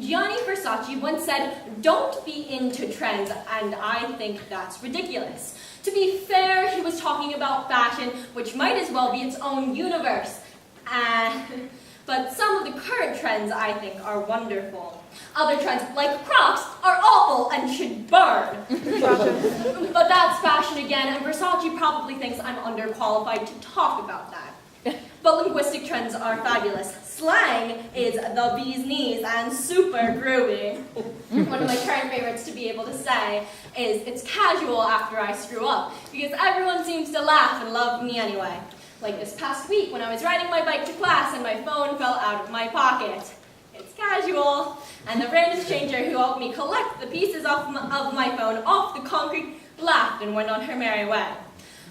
Gianni Versace once said, "Don't be into trends," and I think that's ridiculous. To be fair, he was talking about fashion, which might as well be its own universe. But some of the current trends, I think, are wonderful. Other trends, like Crocs, are awful and should burn. But that's fashion again, and Versace probably thinks I'm underqualified to talk about that. But linguistic trends are fabulous. Slang is the bee's knees and super groovy. One of my current favorites to be able to say is, "It's casual after I screw up," because everyone seems to laugh and love me anyway. Like this past week when I was riding my bike to class and my phone fell out of my pocket. It's casual. And the random stranger who helped me collect the pieces of my phone off the concrete laughed and went on her merry way.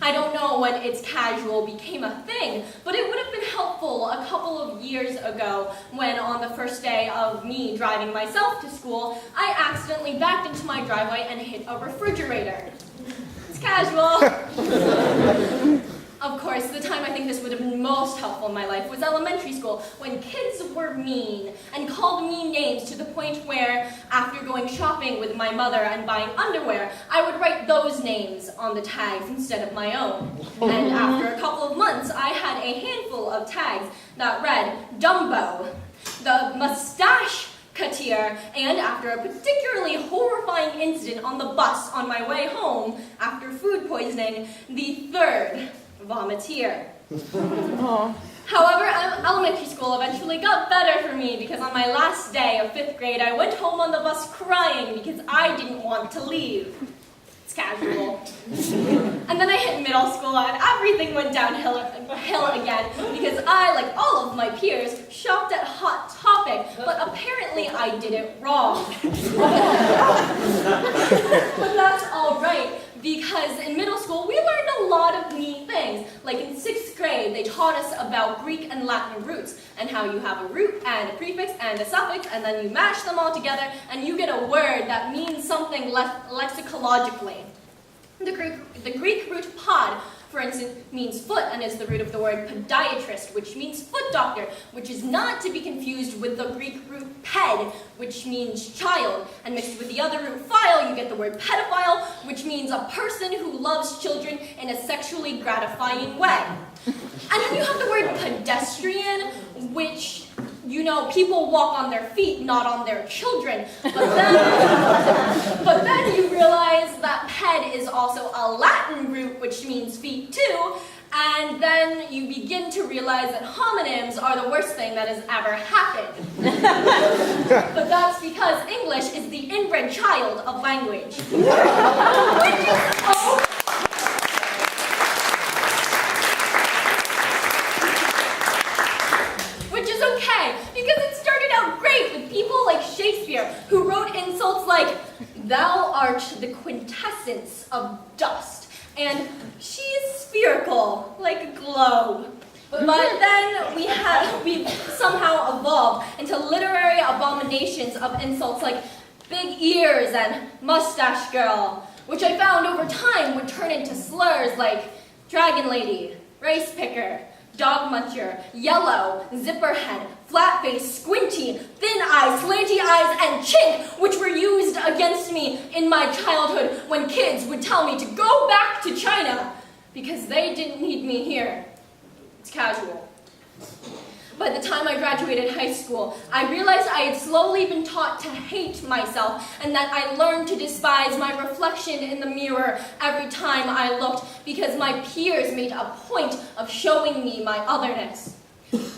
I don't know when "it's casual" became a thing, but it would have been helpful a couple of years ago when on the first day of me driving myself to school, I accidentally backed into my driveway and hit a refrigerator. It's casual. Of course, the time I think this would have been most helpful in my life was elementary school, when kids were mean and called me names to the point where, after going shopping with my mother and buying underwear, I would write those names on the tags instead of my own. And after a couple of months, I had a handful of tags that read Dumbo, the mustache Katir, and after a particularly horrifying incident on the bus on my way home after food poisoning, the third Vomiteer. However, elementary school eventually got better for me because on my last day of 5th grade, I went home on the bus crying because I didn't want to leave. It's casual. And then I hit middle school and everything went downhill again because I, like all of my peers, shopped at Hot Topic, but apparently I did it wrong. But that's all right. Because in middle school, we learned a lot of neat things. Like in 6th grade, they taught us about Greek and Latin roots, and how you have a root and a prefix and a suffix, and then you mash them all together, and you get a word that means something lexicologically. The Greek root pod, for instance, means foot and is the root of the word podiatrist, which means foot doctor, which is not to be confused with the Greek root ped, which means child. And mixed with the other root phile, you get the word pedophile, which means a person who loves children in a sexually gratifying way. And then you have the word pedestrian, which, you know, people walk on their feet, not on their children. But then you realize that ped is also a Latin root, which means feet too, and then you begin to realize that homonyms are the worst thing that has ever happened. But that's because English is the inbred child of language. Which is okay, because it started out great with people like Shakespeare, who wrote insults like, "Thou art the quintessence of dust," and "She's spherical, like a globe." But then we've somehow evolved into literary abominations of insults like "big ears" and "mustache girl," which I found over time would turn into slurs like "dragon lady," "race picker," "dog muncher," "yellow," "zipperhead," "flat face," "squinty," "thin eyes," "slanty eyes," and "chink," which were used against me in my childhood when kids would tell me to go back to China because they didn't need me here. It's casual. By the time I graduated high school, I realized I had slowly been taught to hate myself and that I learned to despise my reflection in the mirror every time I looked because my peers made a point of showing me my otherness.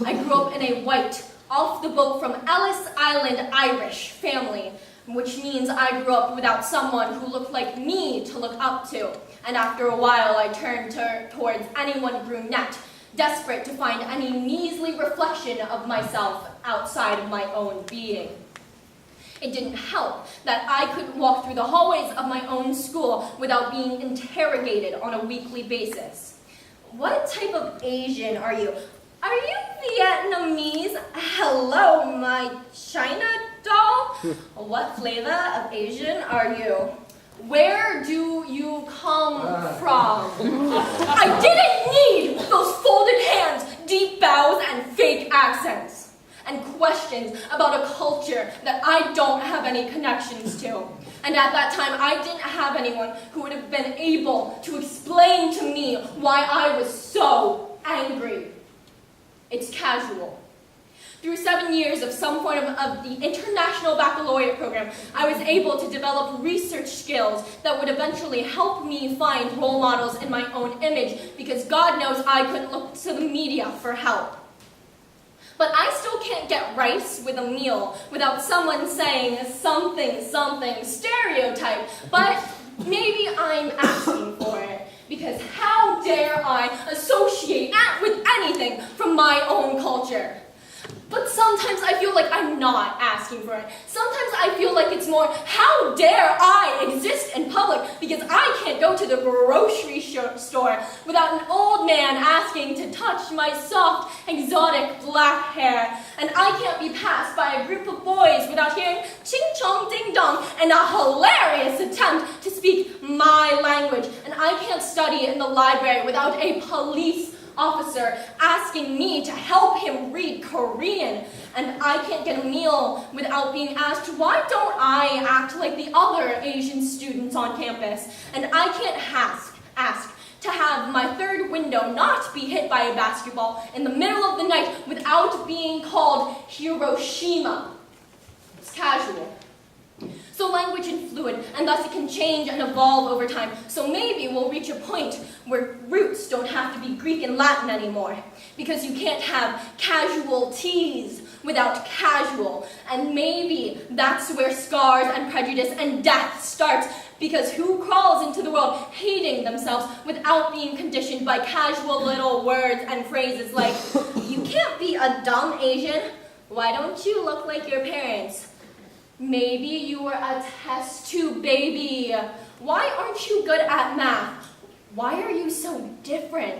I grew up in a white, off-the-boat from Ellis Island Irish family, which means I grew up without someone who looked like me to look up to. And after a while, I turned towards anyone brunette, desperate to find any measly reflection of myself outside of my own being. It didn't help that I couldn't walk through the hallways of my own school without being interrogated on a weekly basis. "What type of Asian are you?" "Are you Vietnamese?" "Hello, my China doll." "What flavor of Asian are you?" "Where do you come from?" I didn't need those folded hands, deep bows, and fake accents and questions about a culture that I don't have any connections to. And at that time, I didn't have anyone who would have been able to explain to me why I was so angry. It's casual. Through 7 years of some form of the International Baccalaureate program, I was able to develop research skills that would eventually help me find role models in my own image, because God knows I couldn't look to the media for help. But I still can't get rice with a meal without someone saying something stereotype, but maybe I'm asking for it, because how dare I associate that with anything from my own culture? But sometimes I feel like I'm not asking for it. Sometimes I feel like it's more, how dare I exist in public because I can't go to the grocery store without an old man asking to touch my soft, exotic black hair. And I can't be passed by a group of boys without hearing ching-chong ding-dong and a hilarious attempt to speak my language. And I can't study in the library without a police officer asking me to help him read Korean, and I can't get a meal without being asked, why don't I act like the other Asian students on campus? And I can't ask to have my third window not be hit by a basketball in the middle of the night without being called Hiroshima. It's casual. So language is fluid, and thus it can change and evolve over time. So maybe we'll reach a point where roots don't have to be Greek and Latin anymore, because you can't have casualties without casual. And maybe that's where scars and prejudice and death starts, because who crawls into the world hating themselves without being conditioned by casual little words and phrases like, you can't be a dumb Asian, why don't you look like your parents? Maybe you were a test tube baby. Why aren't you good at math? Why are you so different?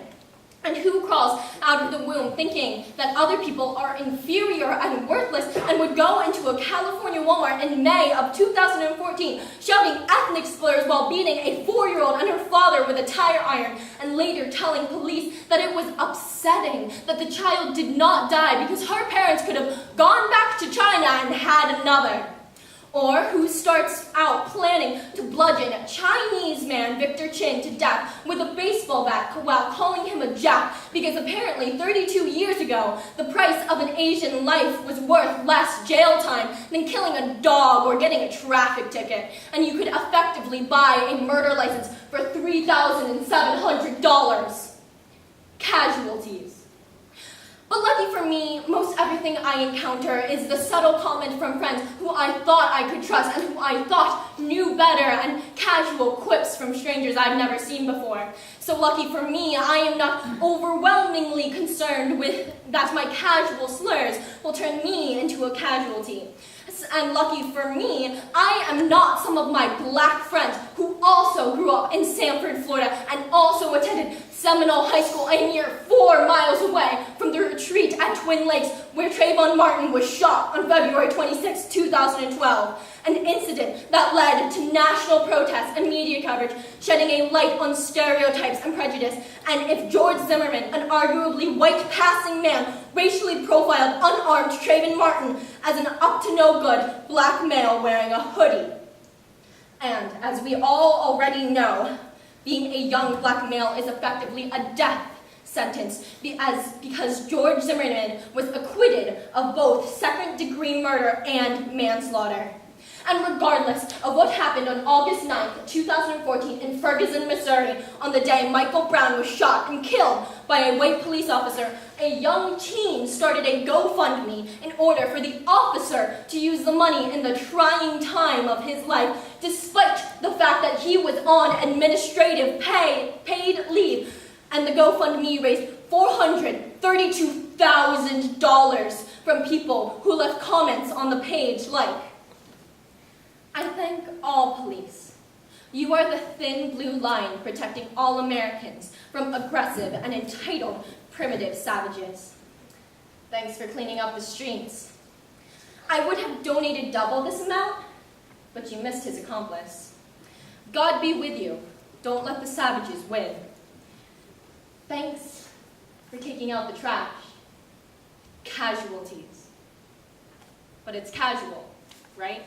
And who crawls out of the womb thinking that other people are inferior and worthless and would go into a California Walmart in May of 2014 shouting ethnic slurs while beating a 4-year-old and her father with a tire iron, and later telling police that it was upsetting that the child did not die because her parents could have gone back to China and had another? Or who starts out planning to bludgeon Chinese man Victor Chin to death with a baseball bat while calling him a Jap, because apparently 32 years ago, the price of an Asian life was worth less jail time than killing a dog or getting a traffic ticket, and you could effectively buy a murder license for $3,700. Casualties. But lucky for me, most everything I encounter is the subtle comment from friends who I thought I could trust and who I thought knew better, and casual quips from strangers I've never seen before. So lucky for me, I am not overwhelmingly concerned with that my casual slurs will turn me into a casualty. And lucky for me, I am not some of my black friends who also grew up in Sanford, Florida, and also attended Seminole High School a mere 4 miles away from the retreat at Twin Lakes where Trayvon Martin was shot on February 26, 2012. An incident that led to national protests and media coverage, shedding a light on stereotypes and prejudice. And if George Zimmerman, an arguably white-passing man, racially profiled unarmed Trayvon Martin as an up-to-no-good black male wearing a hoodie. And as we all already know, being a young black male is effectively a death sentence because George Zimmerman was acquitted of both second-degree murder and manslaughter. And regardless of what happened on August 9th, 2014 in Ferguson, Missouri, on the day Michael Brown was shot and killed by a white police officer, a young teen started a GoFundMe in order for the officer to use the money in the trying time of his life, despite the fact that he was on administrative paid leave. And the GoFundMe raised $432,000 from people who left comments on the page like, I thank all police. You are the thin blue line protecting all Americans from aggressive and entitled primitive savages. Thanks for cleaning up the streets. I would have donated double this amount, but you missed his accomplice. God be with you. Don't let the savages win. Thanks for taking out the trash. casualties. But it's casual, right?